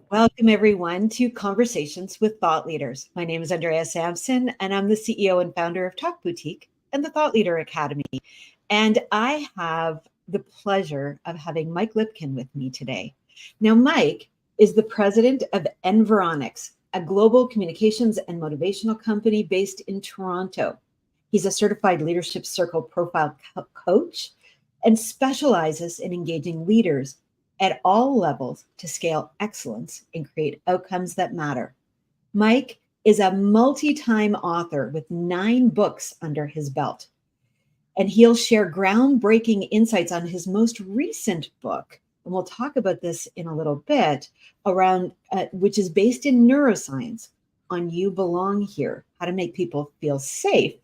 Welcome, everyone, to Conversations with Thought Leaders. My name is Andrea Sampson, and I'm the CEO and founder of Talk Boutique and the Thought Leader Academy. And I have the pleasure of having Mike Lipkin with me today. Now, Mike is the president of Environics, a global communications and motivational company based in Toronto. He's a certified leadership circle profile coach and specializes in engaging leaders at all levels to scale excellence and create outcomes that matter. Mike is a multi-time author with 9 books under his belt, and he'll share groundbreaking insights on his most recent book. And we'll talk about this in a little bit around, which is based in neuroscience on You Belong Here, how to make people feel safe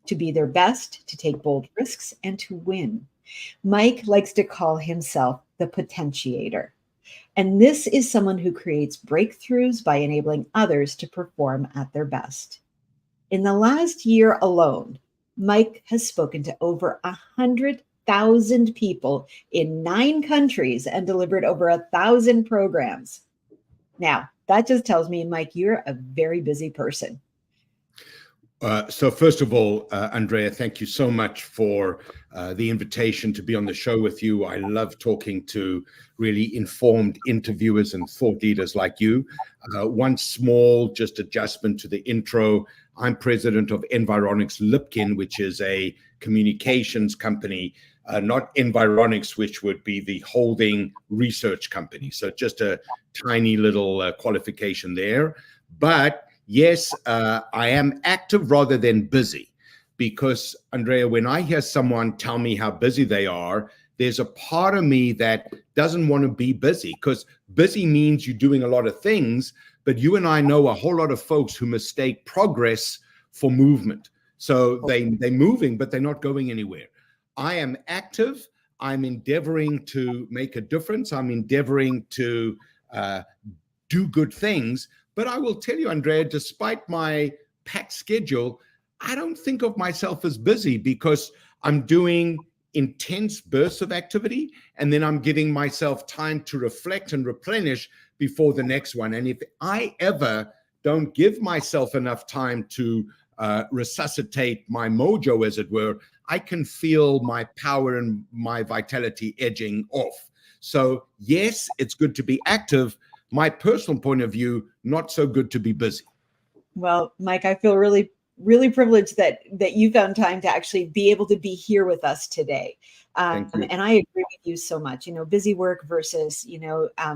to be their best, to take bold risks, and to win. Mike likes to call himself the Potentiator. And this is someone who creates breakthroughs by enabling others to perform at their best. In the last year alone, Mike has spoken to over 100,000 people in 9 countries and delivered over 1,000 programs. Now, that just tells me, Mike, you're a very busy person. So first of all, Andrea, thank you so much for the invitation to be on the show with you. I love talking to really informed interviewers and thought leaders like you. One small just adjustment to the intro. I'm president of Environics Lipkin, which is a communications company, not Environics, which would be the holding research company. So just a tiny little qualification there. But yes, I am active rather than busy, because, Andrea, when I hear someone tell me how busy they are, there's a part of me that doesn't want to be busy, because busy means you're doing a lot of things, but you and I know a whole lot of folks who mistake progress for movement. So they're moving, but they're not going anywhere. I am active. I'm endeavoring to make a difference. I'm endeavoring to do good things. But I will tell you, Andrea, despite my packed schedule, I don't think of myself as busy, because I'm doing intense bursts of activity, and then I'm giving myself time to reflect and replenish before the next one. And if I ever don't give myself enough time to resuscitate my mojo, as it were, I can feel my power and my vitality edging off. So yes, it's good to be active. My personal point of view, not so good to be busy. Well, Mike, I feel really privileged that you found time to actually be able to be here with us today. And I agree with you so much, busy work versus,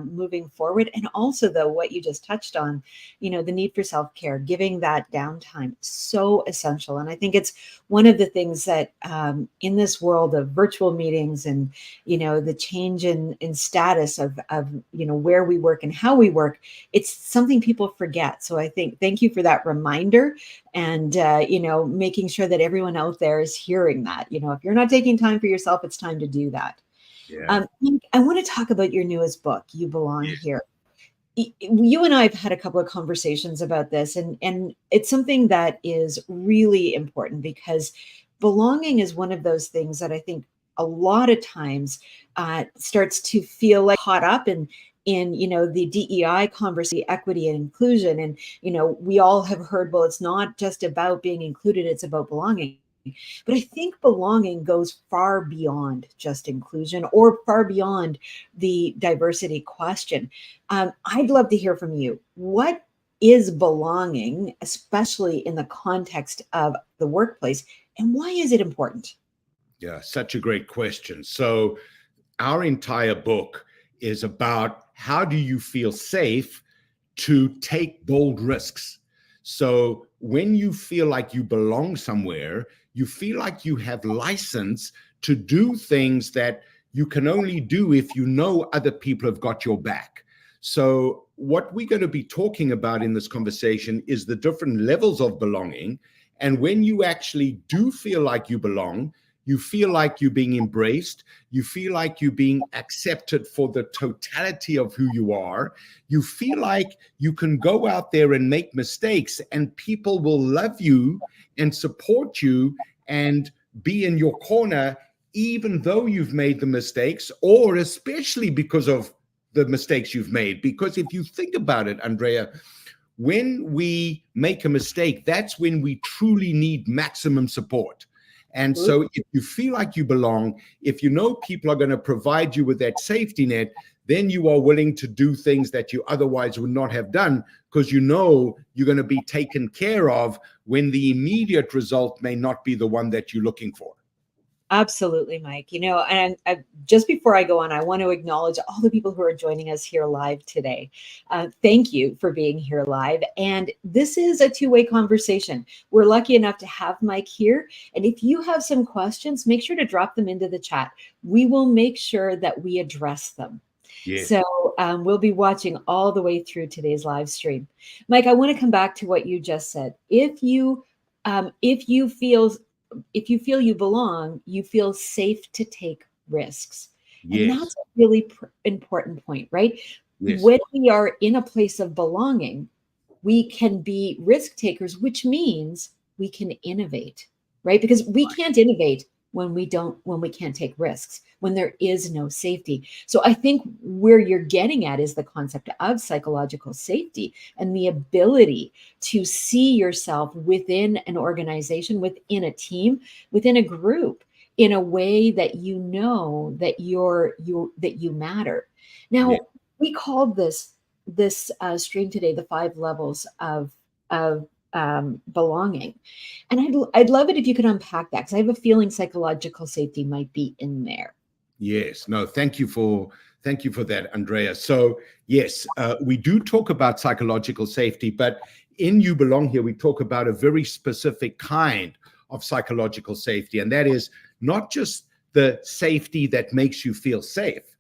moving forward. And also, though, what you just touched on, the need for self-care, giving that downtime, so essential. And I think it's one of the things that in this world of virtual meetings and, the change in status of where we work and how we work, it's something people forget. So I think, thank you for that reminder. And, making sure that everyone out there is hearing that, if you're not taking time for yourself, it's time to do that. Yeah. I want to talk about your newest book, You Belong Here. You and I have had a couple of conversations about this, and it's something that is really important, because belonging is one of those things that I think a lot of times starts to feel like caught up in the DEI conversation, equity and inclusion. And, we all have heard, well, it's not just about being included, it's about belonging. But I think belonging goes far beyond just inclusion, or far beyond the diversity question. I'd love to hear from you. What is belonging, especially in the context of the workplace, and why is it important? Yeah, such a great question. So our entire book is about how do you feel safe to take bold risks. So when you feel like you belong somewhere, you feel like you have license to do things that you can only do if you know other people have got your back. So what we're going to be talking about in this conversation is the different levels of belonging. And when you actually do feel like you belong, you feel like you're being embraced. You feel like you're being accepted for the totality of who you are. You feel like you can go out there and make mistakes, and people will love you and support you and be in your corner, even though you've made the mistakes, or especially because of the mistakes you've made. Because if you think about it, Andrea, when we make a mistake, that's when we truly need maximum support. And so if you feel like you belong, if you know people are going to provide you with that safety net, then you are willing to do things that you otherwise would not have done, because you know you're going to be taken care of when the immediate result may not be the one that you're looking for. Absolutely, Mike. And just before I go on, I want to acknowledge all the people who are joining us here live today. Thank you for being here live. And this is a two-way conversation. We're lucky enough to have Mike here. And if you have some questions, make sure to drop them into the chat. We will make sure that we address them. Yes. So we'll be watching all the way through today's live stream. Mike, I want to come back to what you just said. If you feel you belong, you feel safe to take risks. Yes. And that's a really important point, right? Yes. When we are in a place of belonging, we can be risk takers, which means we can innovate, right? Because we can't innovate when we can't take risks, when there is no safety. So I think where you're getting at is the concept of psychological safety and the ability to see yourself within an organization, within a team, within a group, in a way that you know that you matter. Now, we called this stream today the 5 levels of belonging. And I'd love it if you could unpack that, because I have a feeling psychological safety might be in there. Yes. No, thank you for that, Andrea. So yes, we do talk about psychological safety, but in You Belong Here, we talk about a very specific kind of psychological safety. And that is not just the safety that makes you feel safe.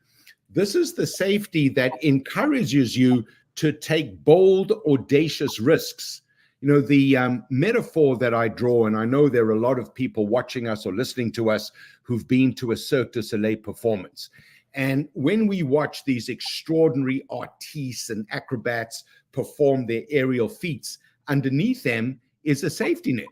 This is the safety that encourages you to take bold, audacious risks. The metaphor that I draw, and I know there are a lot of people watching us or listening to us who've been to a Cirque du Soleil performance. And when we watch these extraordinary artistes and acrobats perform their aerial feats, underneath them is a safety net.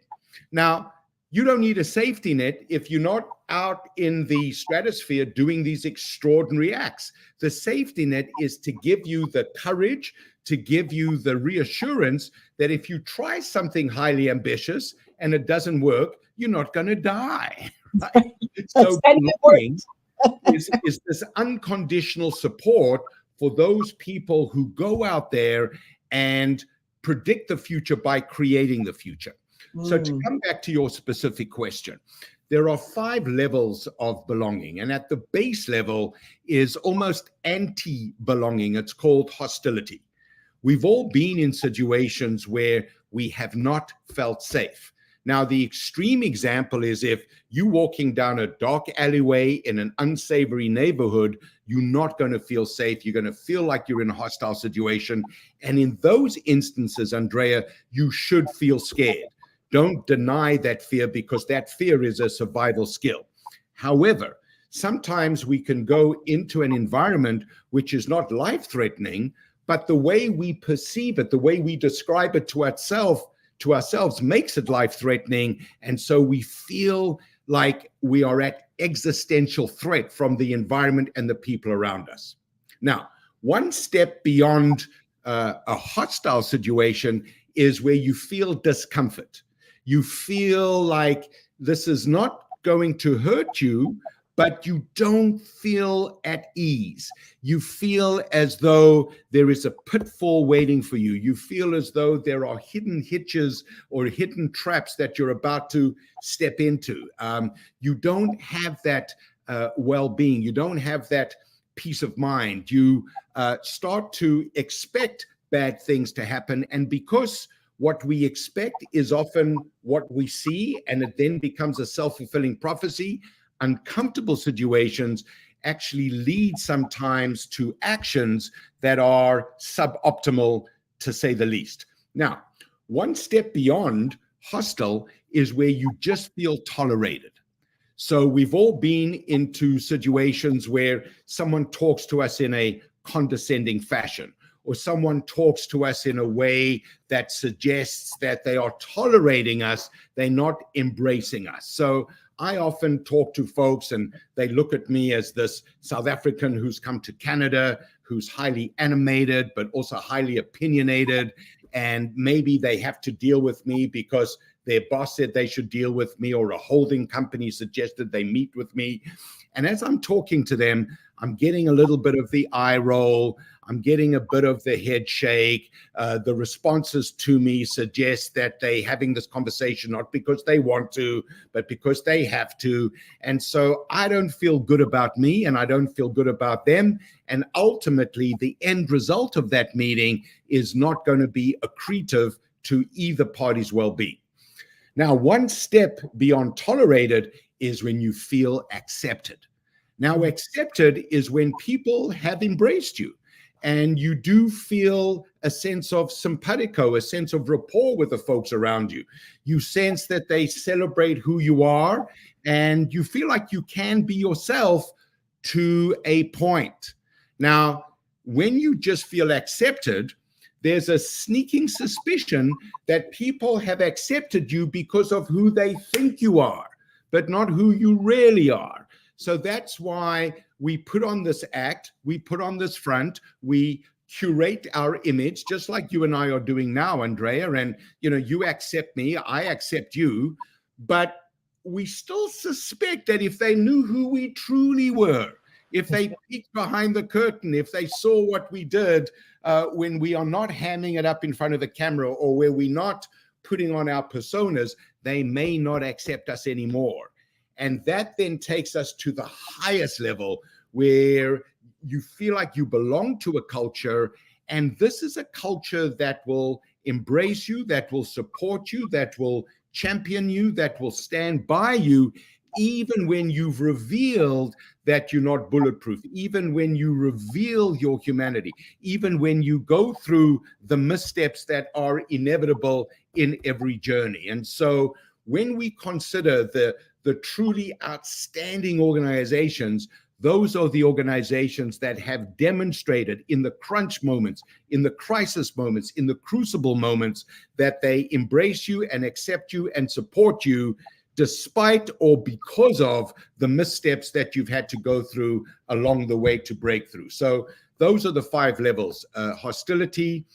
Now, you don't need a safety net if you're not out in the stratosphere doing these extraordinary acts. The safety net is to give you the courage, to give you the reassurance that if you try something highly ambitious and it doesn't work, you're not going to die. Right? So belonging is this unconditional support for those people who go out there and predict the future by creating the future. So to come back to your specific question, there are 5 levels of belonging. And at the base level is almost anti-belonging. It's called hostility. We've all been in situations where we have not felt safe. Now, the extreme example is if you're walking down a dark alleyway in an unsavory neighborhood, you're not going to feel safe. You're going to feel like you're in a hostile situation. And in those instances, Andrea, you should feel scared. Don't deny that fear, because that fear is a survival skill. However, sometimes we can go into an environment which is not life-threatening, but the way we perceive it, the way we describe it to ourselves makes it life-threatening. And so we feel like we are at existential threat from the environment and the people around us. Now, one step beyond a hostile situation is where you feel discomfort. You feel like this is not going to hurt you, but you don't feel at ease. You feel as though there is a pitfall waiting for you. You feel as though there are hidden hitches or hidden traps that you're about to step into. You don't have that well-being. You don't have that peace of mind. You start to expect bad things to happen. And because what we expect is often what we see, and it then becomes a self-fulfilling prophecy, uncomfortable situations actually lead sometimes to actions that are suboptimal, to say the least. Now, one step beyond hostile is where you just feel tolerated. So we've all been into situations where someone talks to us in a condescending fashion, or someone talks to us in a way that suggests that they are tolerating us, they're not embracing us. So I often talk to folks and they look at me as this South African who's come to Canada, who's highly animated, but also highly opinionated. And maybe they have to deal with me because their boss said they should deal with me, or a holding company suggested they meet with me. And as I'm talking to them, I'm getting a little bit of the eye roll. I'm getting a bit of the head shake. The responses to me suggest that they're having this conversation not because they want to, but because they have to. And so I don't feel good about me, and I don't feel good about them. And ultimately, the end result of that meeting is not going to be accretive to either party's well-being. Now, one step beyond tolerated is when you feel accepted. Now, accepted is when people have embraced you and you do feel a sense of simpatico, a sense of rapport with the folks around you. You sense that they celebrate who you are and you feel like you can be yourself to a point. Now, when you just feel accepted, there's a sneaking suspicion that people have accepted you because of who they think you are, but not who you really are. So that's why we put on this act, we put on this front, we curate our image, just like you and I are doing now, Andrea. And, you accept me, I accept you, but we still suspect that if they knew who we truly were, if they peeked behind the curtain, if they saw what we did when we are not hamming it up in front of the camera, or where we're not putting on our personas, they may not accept us anymore. And that then takes us to the highest level, where you feel like you belong to a culture. And this is a culture that will embrace you, that will support you, that will champion you, that will stand by you, even when you've revealed that you're not bulletproof, even when you reveal your humanity, even when you go through the missteps that are inevitable in every journey. And so when we consider the truly outstanding organizations, those are the organizations that have demonstrated in the crunch moments, in the crisis moments, in the crucible moments, that they embrace you and accept you and support you, despite or because of the missteps that you've had to go through along the way to break through. So those are the 5 levels: hostility,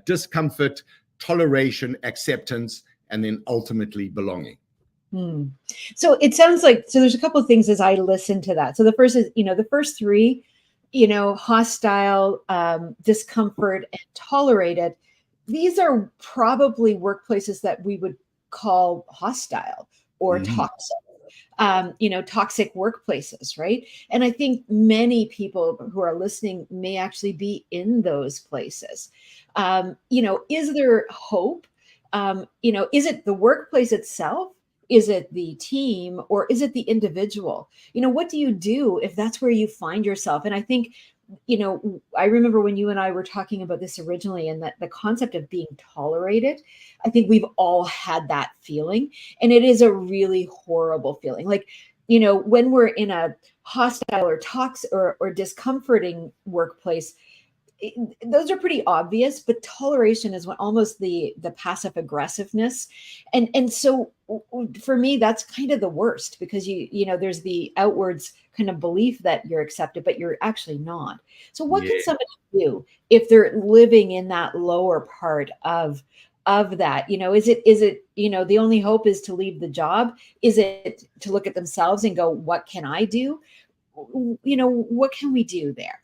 discomfort, toleration, acceptance, and then ultimately belonging. So it sounds like, there's a couple of things as I listen to that. So the first is, the first 3, hostile, discomfort, and tolerated. These are probably workplaces that we would call hostile or toxic, toxic workplaces, right? And I think many people who are listening may actually be in those places. Is there hope? Is it the workplace itself? Is it the team, or is it the individual? What do you do if that's where you find yourself? And I think, I remember when you and I were talking about this originally, and that the concept of being tolerated, I think we've all had that feeling. And it is a really horrible feeling. Like, when we're in a hostile or toxic or discomforting workplace, those are pretty obvious, but toleration is almost the passive aggressiveness. And so for me, that's kind of the worst, because there's the outwards kind of belief that you're accepted, but you're actually not. So what can somebody do if they're living in that lower part of that? Is it the only hope is to leave the job? Is it to look at themselves and go, what can I do? What can we do there?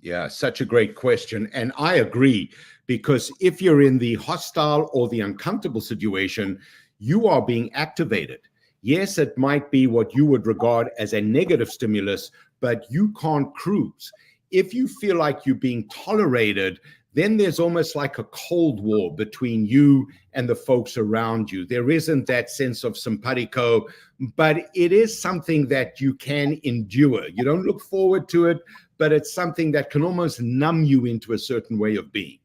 Yeah, such a great question. And I agree, because if you're in the hostile or the uncomfortable situation, you are being activated. Yes, it might be what you would regard as a negative stimulus, but you can't cruise. If you feel like you're being tolerated, then there's almost like a cold war between you and the folks around you. There isn't that sense of simpatico, but it is something that you can endure. You don't look forward to it, but it's something that can almost numb you into a certain way of being.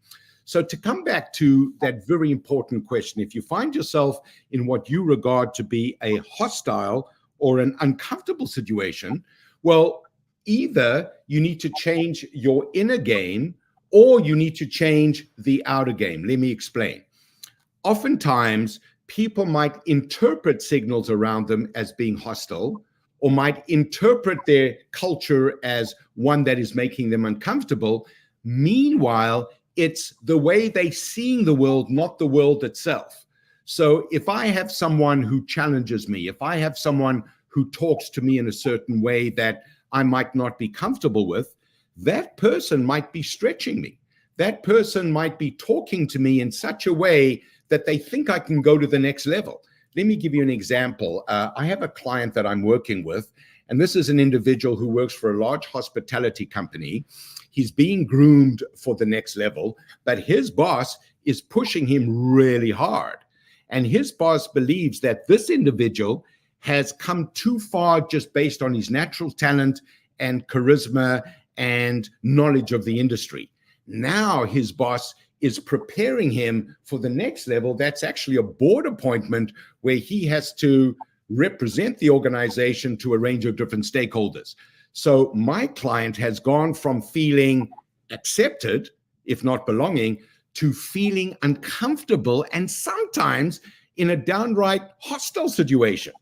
So to come back to that very important question, if you find yourself in what you regard to be a hostile or an uncomfortable situation, well, either you need to change your inner game, or you need to change the outer game. Let me explain. Oftentimes, people might interpret signals around them as being hostile, or might interpret their culture as one that is making them uncomfortable. Meanwhile, it's the way they're seeing the world, not the world itself. So if I have someone who challenges me, if I have someone who talks to me in a certain way that I might not be comfortable with, that person might be stretching me. That person might be talking to me in such a way that they think I can go to the next level. Let me give you an example. I have a client that I'm working with, and this is an individual who works for a large hospitality company. He's being groomed for the next level, but his boss is pushing him really hard. And his boss believes that this individual has come too far just based on his natural talent and charisma and knowledge of the industry. Now his boss is preparing him for the next level. That's actually a board appointment where he has to represent the organization to a range of different stakeholders. So my client has gone from feeling accepted, if not belonging, to feeling uncomfortable and sometimes in a downright hostile situation.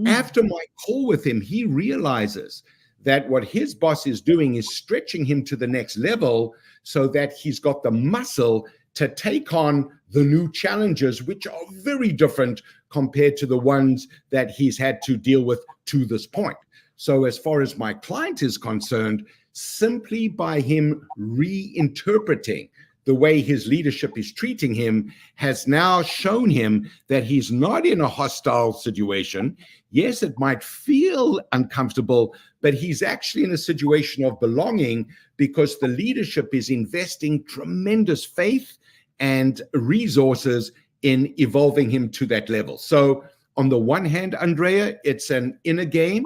After my call with him, he realizes that what his boss is doing is stretching him to the next level so that he's got the muscle to take on the new challenges, which are very different compared to the ones that he's had to deal with to this point. So as far as my client is concerned, simply by him reinterpreting the way his leadership is treating him has now shown him that he's not in a hostile situation. Yes, it might feel uncomfortable, but he's actually in a situation of belonging because the leadership is investing tremendous faith and resources in evolving him to that level. So on the one hand, Andrea, it's an inner game,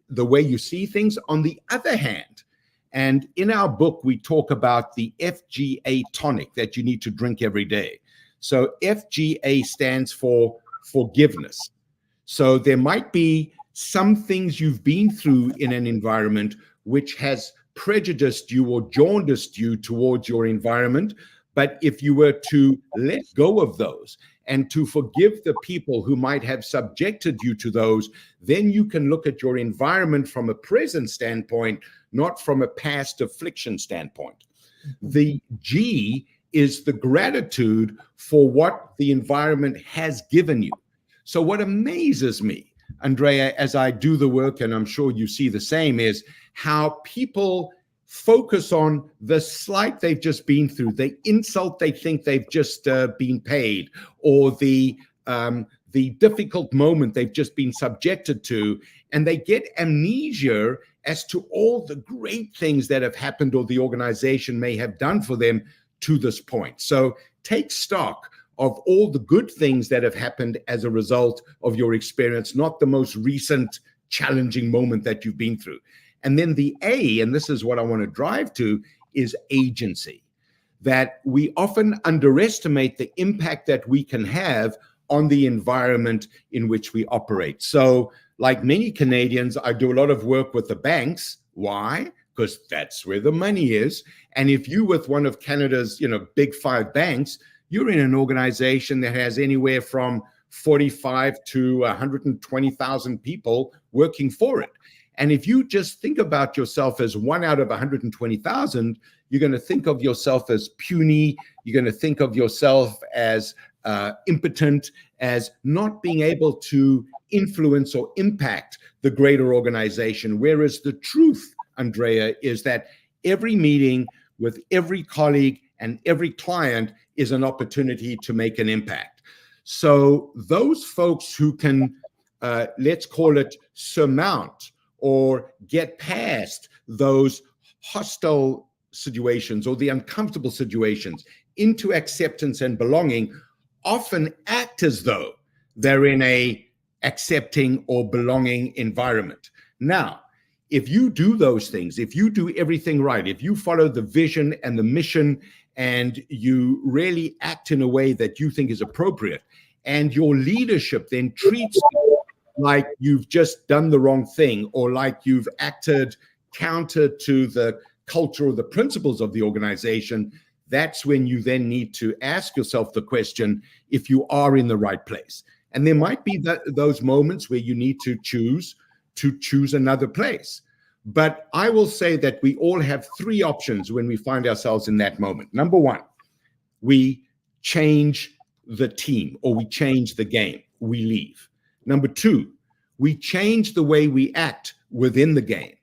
the way you see things. On the other hand, and in our book, we talk about the FGA tonic that you need to drink every day. So FGA stands for forgiveness. So there might be some things you've been through in an environment which has prejudiced you or jaundiced you towards your environment. But if you were to let go of those and to forgive the people who might have subjected you to those, then you can look at your environment from a present standpoint, not from a past affliction standpoint. The G is the gratitude for what the environment has given you. So what amazes me, Andrea, as I do the work, and I'm sure you see the same, is how people focus on the slight they've just been through, the insult they think they've just been paid, or the difficult moment they've just been subjected to, and they get amnesia as to all the great things that have happened or the organization may have done for them to this point. So take stock of all the good things that have happened as a result of your experience, not the most recent challenging moment that you've been through. And then the A, and this is what I want to drive to, is agency. That we often underestimate the impact that we can have on the environment in which we operate. So like many Canadians, I do a lot of work with the banks. Why? Because that's where the money is. And if you with one of Canada's, big 5 banks, you're in an organization that has anywhere from 45 to 120,000 people working for it. And if you just think about yourself as one out of 120,000, you're going to think of yourself as puny. You're going to think of yourself as impotent, as not being able to influence or impact the greater organization. Whereas the truth, Andrea, is that every meeting with every colleague and every client is an opportunity to make an impact. So those folks who can, let's call it, surmount or get past those hostile situations or the uncomfortable situations into acceptance and belonging often act as though they're in a accepting or belonging environment. Now, if you do those things, if you do everything right, if you follow the vision and the mission and you really act in a way that you think is appropriate, and your leadership then treats you like you've just done the wrong thing or like you've acted counter to the culture or the principles of the organization, that's when you then need to ask yourself the question if you are in the right place. And there might be those moments where you need to choose another place. But I will say that we all have three options when we find ourselves in that moment. Number one, we change the team or we change the game, we leave. Number two, we change the way we act within the game.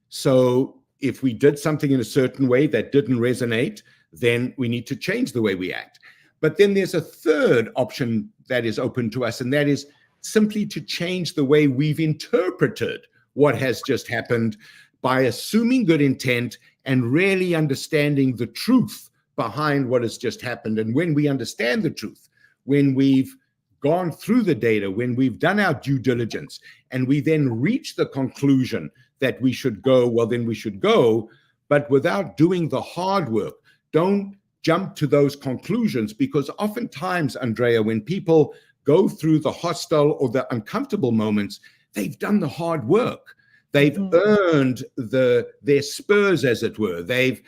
So if we did something in a certain way that didn't resonate, then we need to change the way we act. But then there's a third option that is open to us, and that is simply to change the way we've interpreted what has just happened by assuming good intent and really understanding the truth behind what has just happened. And when we understand the truth, when we've gone through the data, when we've done our due diligence, and we then reach the conclusion that we should go, well, then we should go, but without doing the hard work. Don't jump to those conclusions, because oftentimes, Andrea, when people go through the hostile or the uncomfortable moments, they've done the hard work. They've earned their spurs, as it were. They've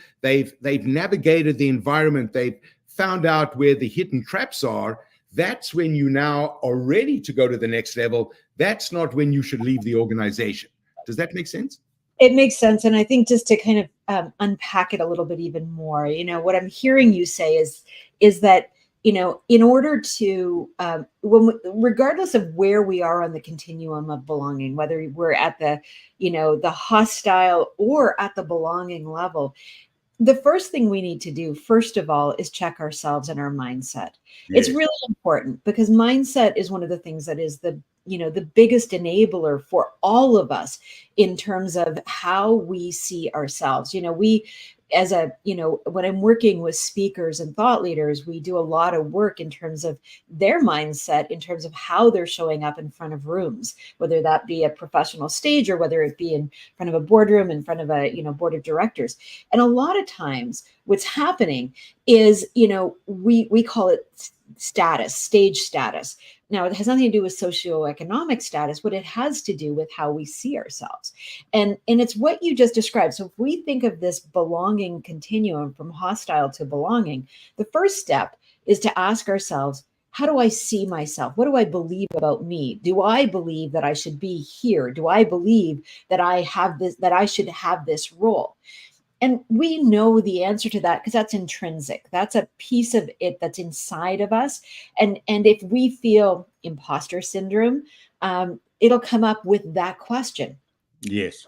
navigated the environment. They've found out where the hidden traps are. That's when you now are ready to go to the next level. That's not when you should leave the organization. Does that make sense? It makes sense. And I think just to kind of unpack it a little bit even more, what I'm hearing you say is that, in order to, regardless of where we are on the continuum of belonging, whether we're at the hostile or at the belonging level, the first thing we need to do, first of all, is check ourselves and our mindset. Yes. It's really important, because mindset is one of the things that is the biggest enabler for all of us in terms of how we see ourselves. When I'm working with speakers and thought leaders, we do a lot of work in terms of their mindset, in terms of how they're showing up in front of rooms, whether that be a professional stage or whether it be in front of a boardroom, in front of a, board of directors. And a lot of times what's happening is, we call it stage status. Now, it has nothing to do with socioeconomic status. What it has to do with how we see ourselves. And it's what you just described. So if we think of this belonging continuum from hostile to belonging, the first step is to ask ourselves, how do I see myself? What do I believe about me? Do I believe that I should be here? Do I believe that I should have this role? And we know the answer to that because that's intrinsic. That's a piece of it that's inside of us. And if we feel imposter syndrome, it'll come up with that question. Yes.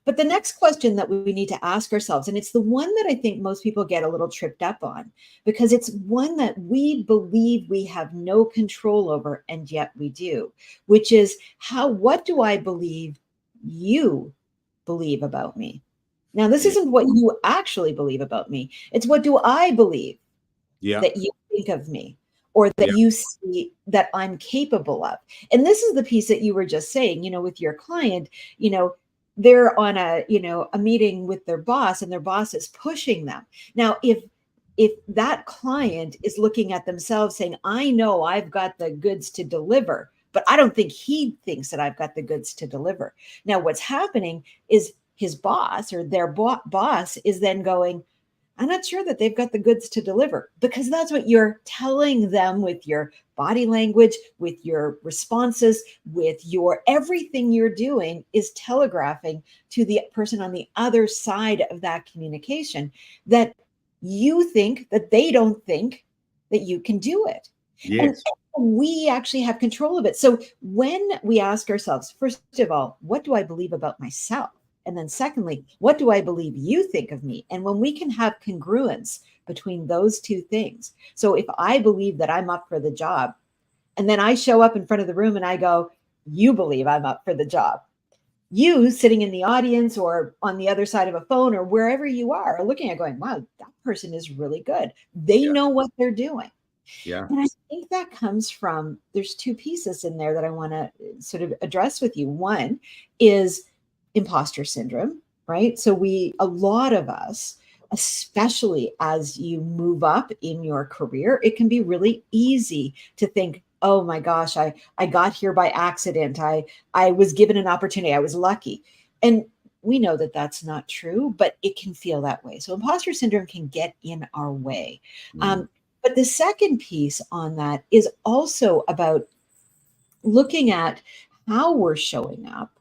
But the next question that we need to ask ourselves, and it's the one that I think most people get a little tripped up on, because it's one that we believe we have no control over, and yet we do, which is what do I believe you believe about me? Now, this isn't what you actually believe about me. It's what do I believe that you think of me, or that you see that I'm capable of. And this is the piece that you were just saying, with your client, they're on a meeting with their boss, and their boss is pushing them. Now, if that client is looking at themselves saying, I know I've got the goods to deliver, but I don't think he thinks that I've got the goods to deliver. Now, what's happening is his boss or their boss is then going, I'm not sure that they've got the goods to deliver, because that's what you're telling them with your body language, with your responses, with your everything you're doing is telegraphing to the person on the other side of that communication that you think that they don't think that you can do it. Yes. And we actually have control of it. So when we ask ourselves, first of all, what do I believe about myself? And then secondly, what do I believe you think of me? And when we can have congruence between those two things. So if I believe that I'm up for the job, and then I show up in front of the room and I go, you believe I'm up for the job. You sitting in the audience or on the other side of a phone or wherever you are looking at going, wow, that person is really good. They know what they're doing. Yeah. And I think that comes from, there's two pieces in there that I want to sort of address with you. One is imposter syndrome, right? So a lot of us, especially as you move up in your career, it can be really easy to think, oh my gosh, I got here by accident. I was given an opportunity. I was lucky. And we know that that's not true, but it can feel that way. So imposter syndrome can get in our way. But the second piece on that is also about looking at how we're showing up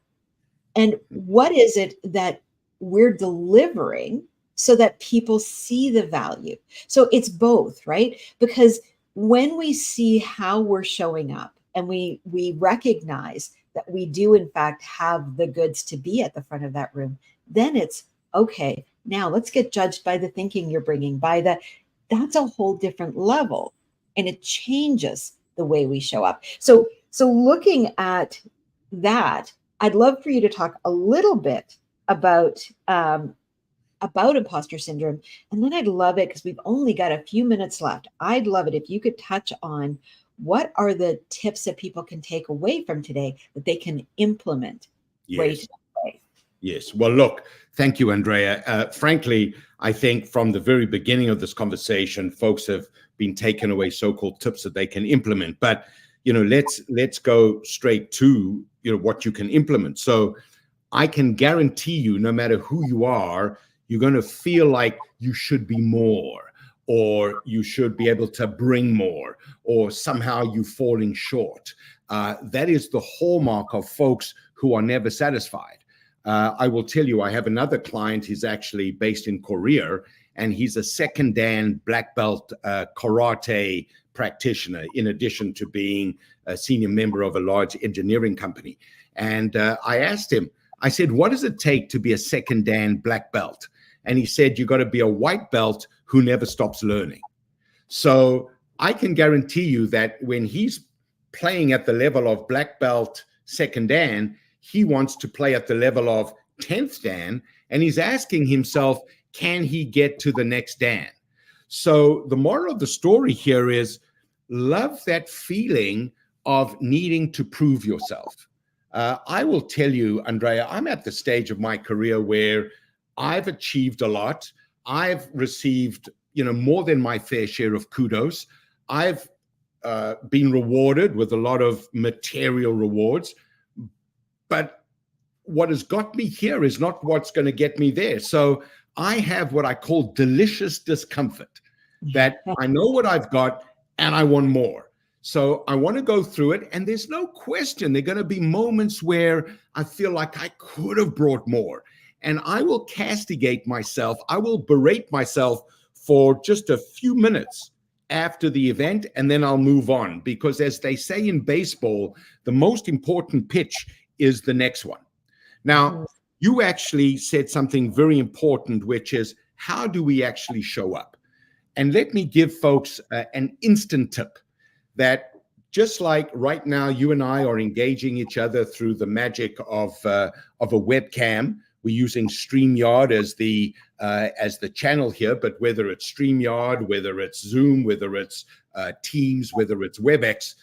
and what is it that we're delivering so that people see the value. So it's both, right? Because when we see how we're showing up and we recognize that we do in fact have the goods to be at the front of that room, then it's okay. Now let's get judged by the thinking you're bringing, that's a whole different level, and it changes the way we show up. So looking at that, I'd love for you to talk a little bit about imposter syndrome, and then I'd love it, because we've only got a few minutes left. I'd love it if you could touch on what are the tips that people can take away from today that they can implement right away. Yes. Well, look, thank you, Andrea. Frankly, I think from the very beginning of this conversation, folks have been taken away so-called tips that they can implement. But let's go straight to what you can implement. So I can guarantee you, no matter who you are, you're going to feel like you should be more, or you should be able to bring more, or somehow you're falling short. That is the hallmark of folks who are never satisfied. I will tell you, I have another client. He's actually based in Korea, and he's a second dan black belt karate practitioner, in addition to being a senior member of a large engineering company. And I asked him, I said, what does it take to be a second dan black belt? And he said, you got to be a white belt who never stops learning. So I can guarantee you that when he's playing at the level of black belt second dan, he wants to play at the level of 10th dan, and he's asking himself, can he get to the next dan? So the moral of the story here is, love that feeling of needing to prove yourself. I will tell you, Andrea, I'm at the stage of my career where I've achieved a lot. I've received, more than my fair share of kudos. I've been rewarded with a lot of material rewards. But what has got me here is not what's going to get me there. So I have what I call delicious discomfort, that I know what I've got and I want more. So I want to go through it. And there's no question there are going to be moments where I feel like I could have brought more. And I will castigate myself. I will berate myself for just a few minutes after the event, and then I'll move on. Because as they say in baseball, the most important pitch is the next one. Now, you actually said something very important, which is, how do we actually show up? And let me give folks an instant tip, that just like right now, you and I are engaging each other through the magic of a webcam. We're using StreamYard as the channel here, but whether it's StreamYard, whether it's Zoom, whether it's Teams, whether it's WebEx,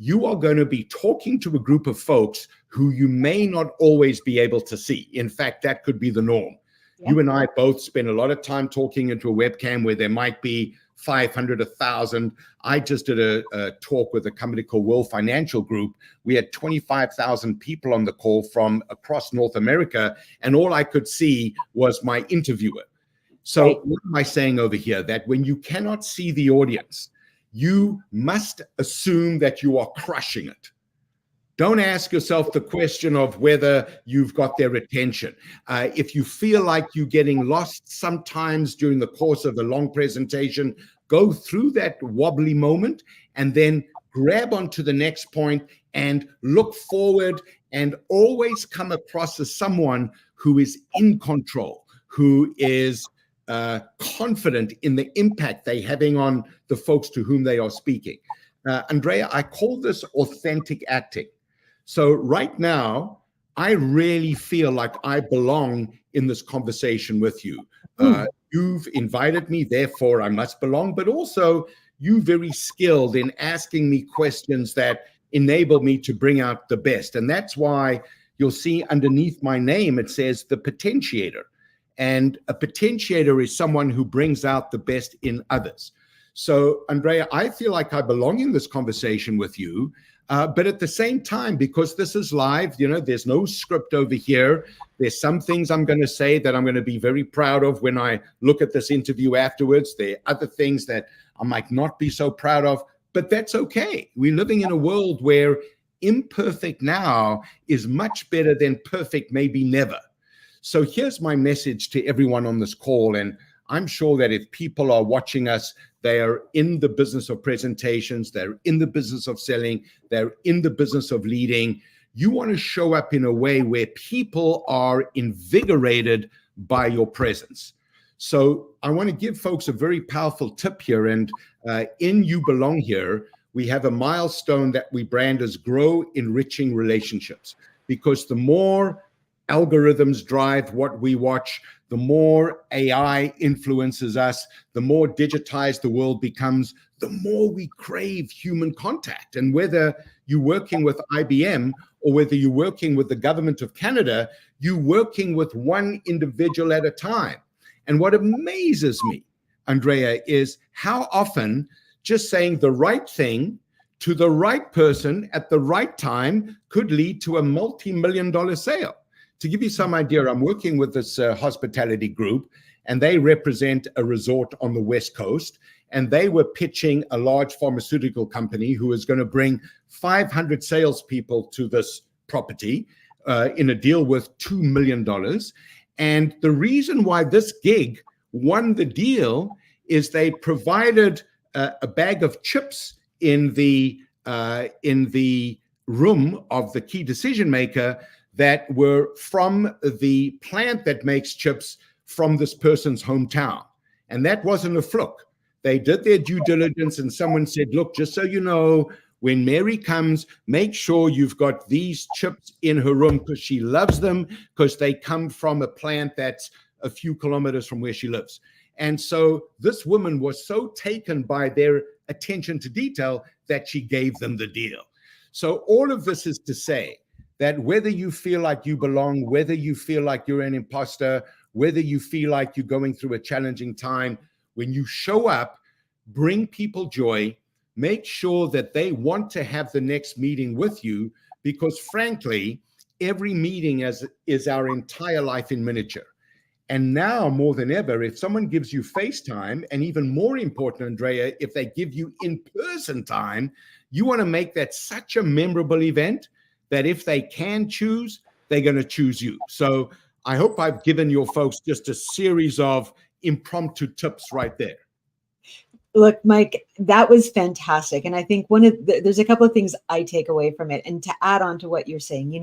you are going to be talking to a group of folks who you may not always be able to see. In fact, that could be the norm. Yeah. You and I both spend a lot of time talking into a webcam where there might be 500, 1,000. I just did a talk with a company called World Financial Group. We had 25,000 people on the call from across North America, and all I could see was my interviewer. So right. What am I saying over here? That when you cannot see the audience, you must assume that you are crushing it. Don't ask yourself the question of whether you've got their attention. If you feel like you're getting lost sometimes during the course of a long presentation, go through that wobbly moment and then grab onto the next point and look forward, and always come across as someone who is in control, who is confident in the impact they're having on the folks to whom they are speaking. Andrea, I call this authentic acting. So right now, I really feel like I belong in this conversation with you. You've invited me, therefore I must belong, but also you're very skilled in asking me questions that enable me to bring out the best. And that's why you'll see underneath my name, it says the Potentiator. And a potentiator is someone who brings out the best in others. So, Andrea, I feel like I belong in this conversation with you. But at the same time, because this is live, there's no script over here. There's some things I'm going to say that I'm going to be very proud of when I look at this interview afterwards. There are other things that I might not be so proud of, but that's okay. We're living in a world where imperfect now is much better than perfect maybe never. So here's my message to everyone on this call. And I'm sure that if people are watching us, they are in the business of presentations, they're in the business of selling, they're in the business of leading. You want to show up in a way where people are invigorated by your presence. So I want to give folks a very powerful tip here. And in You Belong Here, we have a milestone that we brand as Grow Enriching Relationships, because the more algorithms drive what we watch, the more AI influences us, the more digitized the world becomes, the more we crave human contact. And whether you're working with IBM or whether you're working with the government of Canada, you're working with one individual at a time. And what amazes me, Andrea, is how often just saying the right thing to the right person at the right time could lead to a multi-million-dollar sale. To give you some idea, I'm working with this hospitality group, and they represent a resort on the West Coast, and they were pitching a large pharmaceutical company who is going to bring 500 salespeople to this property in a deal worth $2 million. And the reason why this gig won the deal is they provided a bag of chips in the room of the key decision maker that were from the plant that makes chips from this person's hometown. And that wasn't a fluke. They did their due diligence, and someone said, look, just so you know, when Mary comes, make sure you've got these chips in her room, because she loves them, because they come from a plant that's a few kilometers from where she lives. And so this woman was so taken by their attention to detail that she gave them the deal. So all of this is to say that whether you feel like you belong, whether you feel like you're an imposter, whether you feel like you're going through a challenging time, when you show up, bring people joy, make sure that they want to have the next meeting with you, because frankly, every meeting is our entire life in miniature. And now more than ever, if someone gives you FaceTime, and even more important, Andrea, if they give you in-person time, you want to make that such a memorable event that if they can choose, they're going to choose you. So I hope I've given your folks just a series of impromptu tips right there. Look, Mike, that was fantastic. And I think there's a couple of things I take away from it. And to add on to what you're saying,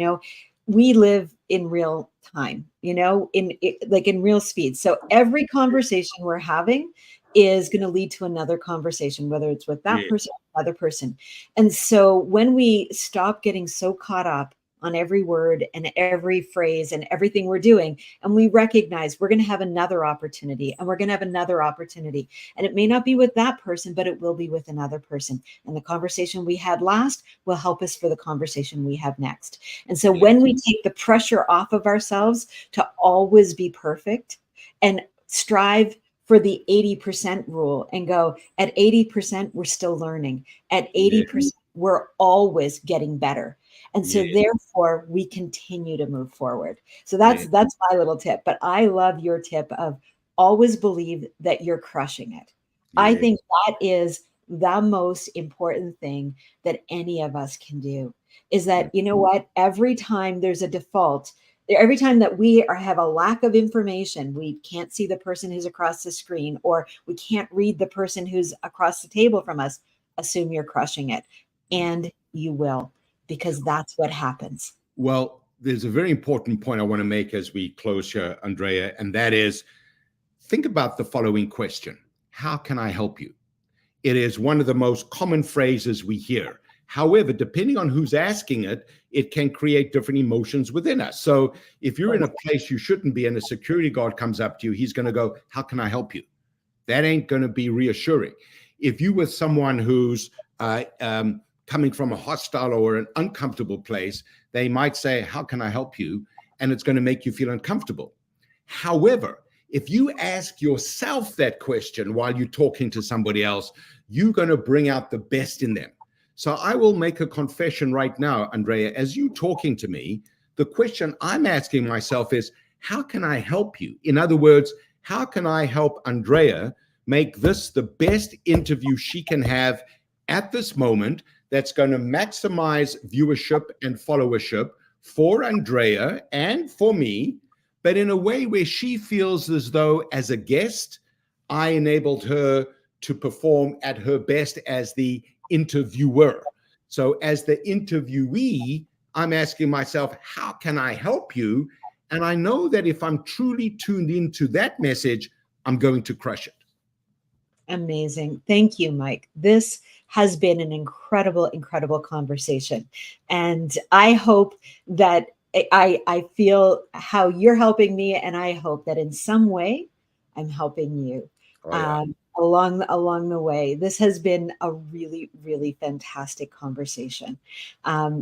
we live in real time, in real speed. So every conversation we're having is going to lead to another conversation, whether it's with that person or another person. And so when we stop getting so caught up on every word and every phrase and everything we're doing, and we recognize we're going to have another opportunity, and we're going to have another opportunity, and it may not be with that person, but it will be with another person. And the conversation we had last will help us for the conversation we have next. And so when we take the pressure off of ourselves to always be perfect and strive for the 80% rule and go, at 80%, we're still learning. At 80%, we're always getting better. And so therefore we continue to move forward. So that's my little tip. But I love your tip of always believe that you're crushing it. I think that is the most important thing that any of us can do, is that, you know what, every time there's a default, every time that we have a lack of information, we can't see the person who's across the screen, or we can't read the person who's across the table from us, assume you're crushing it. And you will, because that's what happens. Well, there's a very important point I want to make as we close here, Andrea, and that is, think about the following question. How can I help you? It is one of the most common phrases we hear. However, depending on who's asking it, it can create different emotions within us. So if you're in a place you shouldn't be and a security guard comes up to you, he's going to go, how can I help you? That ain't going to be reassuring. If you with someone who's coming from a hostile or an uncomfortable place, they might say, how can I help you? And it's going to make you feel uncomfortable. However, if you ask yourself that question while you're talking to somebody else, you're going to bring out the best in them. So I will make a confession right now, Andrea. As you talking to me, the question I'm asking myself is, how can I help you? In other words, how can I help Andrea make this the best interview she can have at this moment that's going to maximize viewership and followership for Andrea and for me, but in a way where she feels as though, as a guest, I enabled her to perform at her best as the interviewer. So as the interviewee, I'm asking myself, how can I help you? And I know that if I'm truly tuned into that message, I'm going to crush it. Amazing. Thank you, Mike. This has been an incredible, incredible conversation. And I hope that I feel how you're helping me, and I hope that in some way I'm helping you. Oh, yeah. Along the way. This has been a really, really fantastic conversation.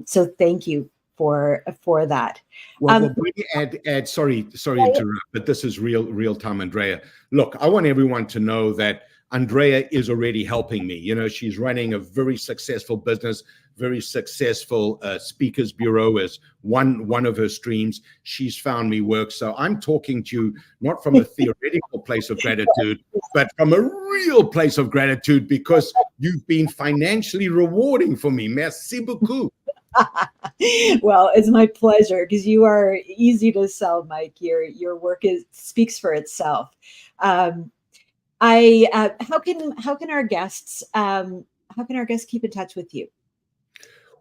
So thank you for that. Well, add, sorry to interrupt, but this is real time, Andrea. Look, I want everyone to know that Andrea is already helping me. You know, she's running a very successful business, very successful speakers bureau as one of her streams. She's found me work. So I'm talking to you not from a theoretical place of gratitude, but from a real place of gratitude, because you've been financially rewarding for me. Merci beaucoup. Well, it's my pleasure, because you are easy to sell, Mike. Your work speaks for itself. How can our guests keep in touch with you?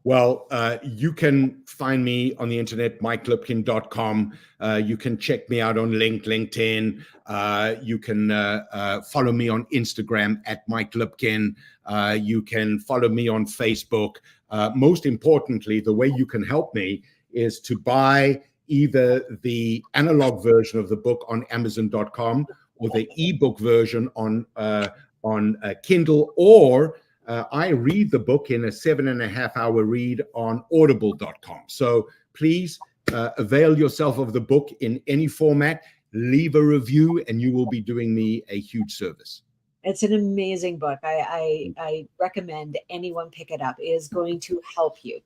Well, you can find me on the internet, mikelipkin.com. You can check me out on LinkedIn. You can follow me on Instagram at Mike Lipkin. You can follow me on Facebook. Most importantly, the way you can help me is to buy either the analog version of the book on Amazon.com or the ebook version on Kindle, or I read the book in a 7.5-hour read on audible.com. So please avail yourself of the book in any format, leave a review, and you will be doing me a huge service. It's an amazing book. I recommend anyone pick it up. It is going to help you.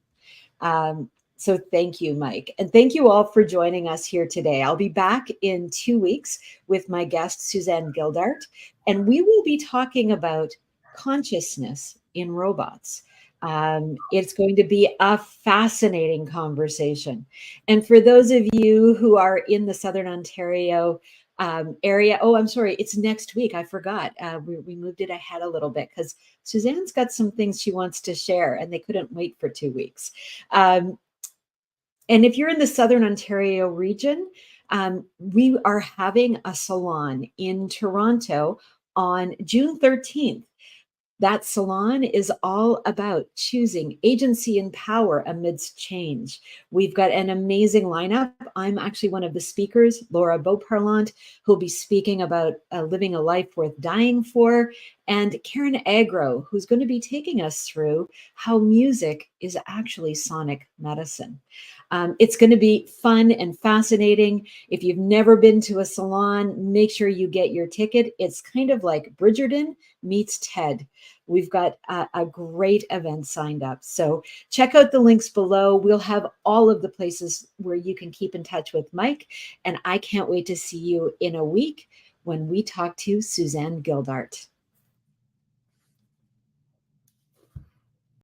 So thank you, Mike. And thank you all for joining us here today. I'll be back in 2 weeks with my guest, Suzanne Gildart, and we will be talking about consciousness in robots. It's going to be a fascinating conversation. And for those of you who are in the Southern Ontario area, oh, I'm sorry, it's next week. I forgot. We moved it ahead a little bit because Suzanne's got some things she wants to share, and they couldn't wait for 2 weeks. And if you're in the Southern Ontario region, we are having a salon in Toronto on June 13th. That salon is all about choosing agency and power amidst change. We've got an amazing lineup. I'm actually one of the speakers, Laura Beauparlant, who'll be speaking about living a life worth dying for, and Karen Agro, who's going to be taking us through how music is actually sonic medicine. It's going to be fun and fascinating. If you've never been to a salon, make sure you get your ticket. It's kind of like Bridgerton meets TED. We've got a great event signed up. So check out the links below. We'll have all of the places where you can keep in touch with Mike. And I can't wait to see you in a week when we talk to Suzanne Gildart.